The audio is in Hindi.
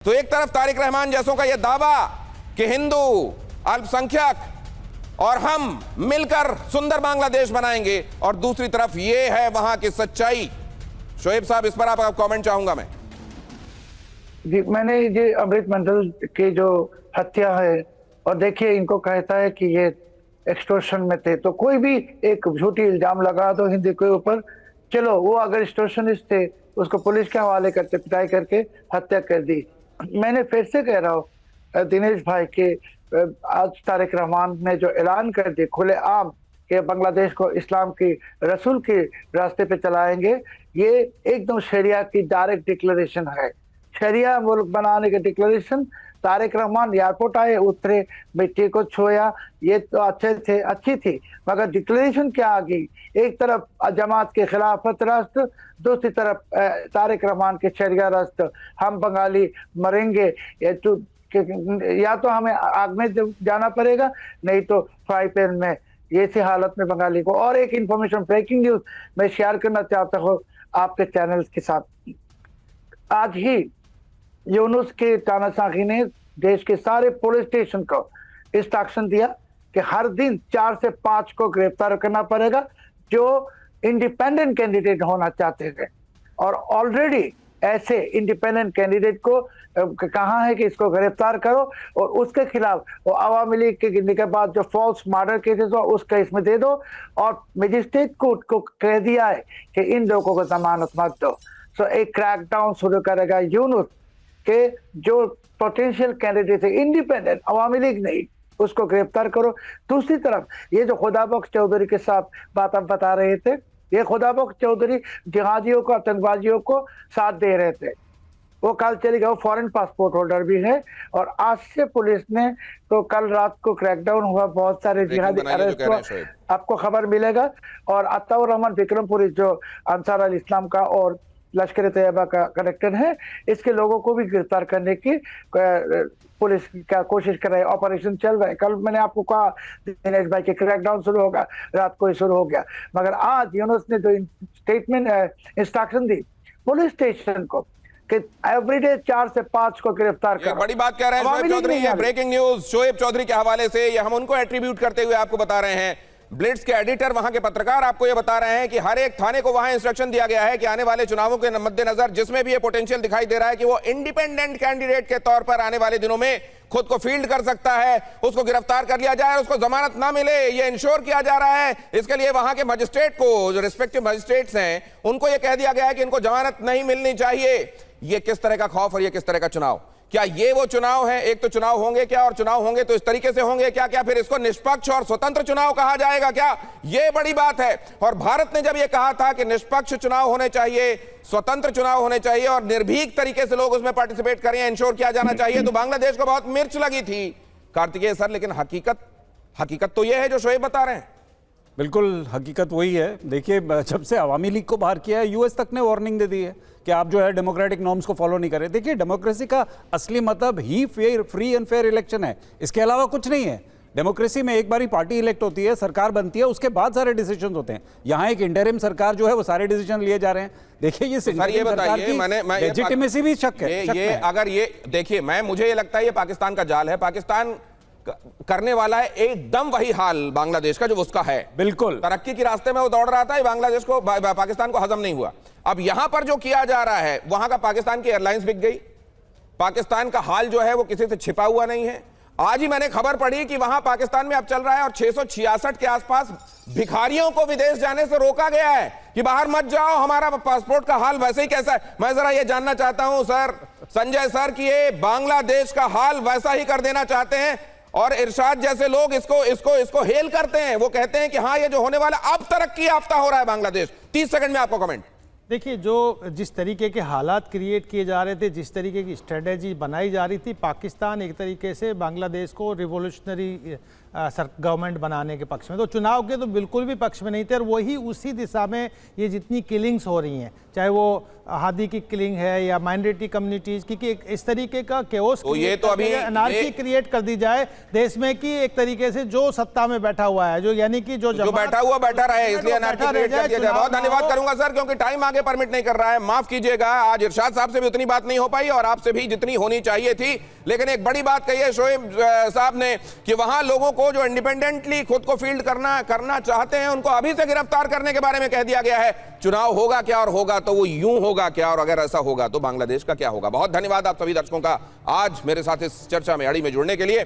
तो एक तरफ तारिक रहमान जैसों का यह दावा कि हिंदू, अल्पसंख्यक और हम मिलकर सुंदर बांग्लादेश बनाएंगे, और दूसरी तरफ यह है वहां की सच्चाई। शोएब साहब, इस पर आपका कमेंट चाहूंगा मैं। जी, मैंने ये अमृत मंडल की जो हत्या है, और देखिए इनको कहता है कि ये एक्सटोर्शन में थे, तो कोई भी एक झूठी इल्जाम लगा दो हिंदू के ऊपर, चलो वो अगर एक्सटोर्शनिस्ट थे उसको पुलिस के हवाले करते, पिटाई करके हत्या कर दी। मैंने फिर से कह रहा हूँ दिनेश भाई के, आज तारिक रहमान ने जो ऐलान कर दिया खुले आम कि बांग्लादेश को इस्लाम की रसूल के रास्ते पे चलाएंगे, ये एकदम शरिया की डायरेक्ट डिक्लेरेशन है। शरिया मुल्क बनाने के डिक्लेरेशन। तारिक रहमान एयरपोर्ट आए, उतरे, मिट्टी को छुआ, ये तो अच्छे थे, अच्छी थी, मगर डिक्लेरेशन क्या आ गई? एक तरफ जमात के खिलाफत राष्ट्र, दूसरी तरफ तारिक रहमान के शरिया राष्ट्र। हम बंगाली मरेंगे, या तो हमें आग में जाना पड़ेगा, नहीं तो फ्राई पैन में। ये सी हालत में बंगाली को। और एक इंफॉर्मेशन, ब्रेकिंग न्यूज मैं शेयर करना चाहता हूँ आपके चैनल के साथ। आज ही यूनुस के तानाशाही ने देश के सारे पुलिस स्टेशन को इंस्ट्रक्शन दिया कि हर दिन 4 से 5 को गिरफ्तार करना पड़ेगा जो इंडिपेंडेंट कैंडिडेट होना चाहते हैं। और ऑलरेडी ऐसे इंडिपेंडेंट कैंडिडेट को कहा है कि इसको गिरफ्तार करो, और उसके खिलाफ वो अवामी लीग के गिनने के बाद जो फॉल्स मर्डर केसेस हो उसका इसमें दे दो, और मजिस्ट्रेट कोर्ट को कह दिया है कि इन लोगों को जमानत मत दो। सो एक क्रैकडाउन शुरू करेगा यूनुस के जो पोटेंशियल कैंडिडेट है, इंडिपेंडेंट, अवामी लीग नहीं, उसको गिरफ्तार करो। दूसरी तरफ ये जो खुदाबख्श चौधरी के साथ बात हम बता रहे थे, ये खुदाबख्श चौधरी जिहादियों को, आतंकवादियों को साथ दे रहे थे। वो कल चले गए, वो फॉरेन पासपोर्ट होल्डर भी है। और आज से पुलिस ने, तो कल रात को क्रैकडाउन हुआ, बहुत सारे जिहादी अरेस्ट हुआ, आपको खबर मिलेगा। और अताउर रहमान विक्रमपुरी जो अंसार अल इस्लाम का और लश्कर तैयबा का कनेक्टर है, इसके लोगों को भी गिरफ्तार करने की पुलिस का कोशिश कर रहे हैं। ऑपरेशन चल रहा है। कल मैंने आपको कहा दिनेश भाई के क्रैकडाउन शुरू होगा, रात को ही शुरू हो गया, मगर आज यूनुस ने जो स्टेटमेंट इंस्ट्रक्शन दी पुलिस स्टेशन को कि एवरीडे 4 से 5 को गिरफ्तार कर। बड़ी बात कह रहे हैं शोएब चौधरी। ये ब्रेकिंग न्यूज शोएब चौधरी के हवाले से, ये हम उनको एट्रीब्यूट करते हुए आपको बता रहे हैं। ब्लिट्स के एडिटर, वहां के पत्रकार आपको यह बता रहे हैं कि हर एक थाने को वहां इंस्ट्रक्शन दिया गया है कि आने वाले चुनावों के मद्देनजर जिसमें भी ये पोटेंशियल दिखाई दे रहा है कि वो इंडिपेंडेंट कैंडिडेट के तौर पर आने वाले दिनों में खुद को फील्ड कर सकता है, उसको गिरफ्तार कर लिया जाए और उसको जमानत ना मिले, ये इंश्योर किया जा रहा है। इसके लिए वहां के मजिस्ट्रेट को, जो रिस्पेक्टिव मजिस्ट्रेट्स हैं, उनको यह कह दिया गया है कि इनको जमानत नहीं मिलनी चाहिए। ये किस तरह का खौफ और ये किस तरह का चुनाव? क्या ये वो चुनाव है? एक तो चुनाव होंगे क्या, और चुनाव होंगे तो इस तरीके से होंगे क्या? क्या फिर इसको निष्पक्ष और स्वतंत्र चुनाव कहा जाएगा क्या? ये बड़ी बात है। और भारत ने जब ये कहा था कि निष्पक्ष चुनाव होने चाहिए, स्वतंत्र चुनाव होने चाहिए और निर्भीक तरीके से लोग उसमें पार्टिसिपेट करें, इंश्योर किया जाना चाहिए, तो बांग्लादेश को बहुत मिर्च लगी थी कार्तिकेय सर। लेकिन हकीकत तो यह है जो शोएब बता रहे हैं। बिल्कुल हकीकत वही है। देखिए, जब से अवामी लीग को बाहर किया है, यूएस तक ने वार्निंग दे दी है कि आप जो है डेमोक्रेटिक नॉर्म्स को फॉलो नहीं करें। देखिए, डेमोक्रेसी का असली मतलब ही फ्री एंड फेयर इलेक्शन है, इसके अलावा कुछ नहीं है। डेमोक्रेसी में एक बारी पार्टी इलेक्ट होती है, सरकार बनती है, उसके बाद सारे डिसीजन होते हैं। यहाँ एक इंटरिम सरकार जो है वो सारे डिसीजन लिए जा रहे हैं। देखिए, ये सरकार की लेजिटिमेसी भी शक है। ये अगर ये देखिए, मुझे ये लगता है ये पाकिस्तान का जाल है। पाकिस्तान करने वाला है एकदम वही हाल बांग्लादेश का जो उसका है। बिल्कुल तरक्की के रास्ते में वो दौड़ रहा था, बांग्लादेश को, पाकिस्तान को हजम नहीं हुआ। अब यहां पर जो किया जा रहा है, वहां का पाकिस्तान की एयरलाइंस बिक गई। पाकिस्तान का हाल जो है वो किसी से छिपा हुआ नहीं है। आज ही मैंने खबर पढ़ी कि वहां पाकिस्तान में अब चल रहा है और 666 के आसपास भिखारियों को विदेश जाने से रोका गया है कि बाहर मत जाओ, हमारा पासपोर्ट का हाल वैसे ही कैसा है। मैं जरा ये जानना चाहता हूं सर, संजय सर, कि ये बांग्लादेश का हाल वैसा ही कर देना चाहते हैं और इरशाद जैसे लोग इसको हेल करते हैं, वो कहते हैं कि हाँ ये जो होने वाला अब तरक्की याफ्ता हो रहा है बांग्लादेश। 30 सेकंड में आपको कमेंट। देखिए, जो जिस तरीके के हालात क्रिएट किए जा रहे थे, जिस तरीके की स्ट्रेटेजी बनाई जा रही थी, पाकिस्तान एक तरीके से बांग्लादेश को रिवोल्यूशनरी गवर्नमेंट बनाने के पक्ष में, तो चुनाव के तो बिल्कुल भी पक्ष में नहीं थे। और वही उसी दिशा में ये जितनी किलिंग्स हो रही हैं, चाहे वो हादी की किलिंग है या माइनॉरिटी कम्युनिटीज की, कि इस तरीके का केओस, तो ये तो अभी एनार्की क्रिएट कर दी जाए देश में कि एक तरीके से जो सत्ता में बैठा हुआ है, जो यानी कि जो बैठा रहे, इसलिए एनार्की क्रिएट कर दिया जाए। बहुत धन्यवाद करूंगा सर, क्योंकि टाइम आगे आगे परमिट नहीं कर रहा है। माफ कीजिएगा, आज इरशाद साहब से भी उतनी बात नहीं हो पाई और आपसे भी जितनी होनी चाहिए थी। लेकिन एक बड़ी बात कही है शोएब साहब ने कि वहां लोगों को जो इंडिपेंडेंटली खुद को फील्ड करना चाहते हैं उनको अभी से गिरफ्तार करने के बारे में कह दिया गया है। चुनाव होगा क्या और होगा तो वो यूं होगा क्या, और अगर ऐसा होगा तो बांग्लादेश का क्या होगा। बहुत धन्यवाद आप सभी दर्शकों का आज मेरे साथ इस चर्चा में अड़ी में जुड़ने के लिए।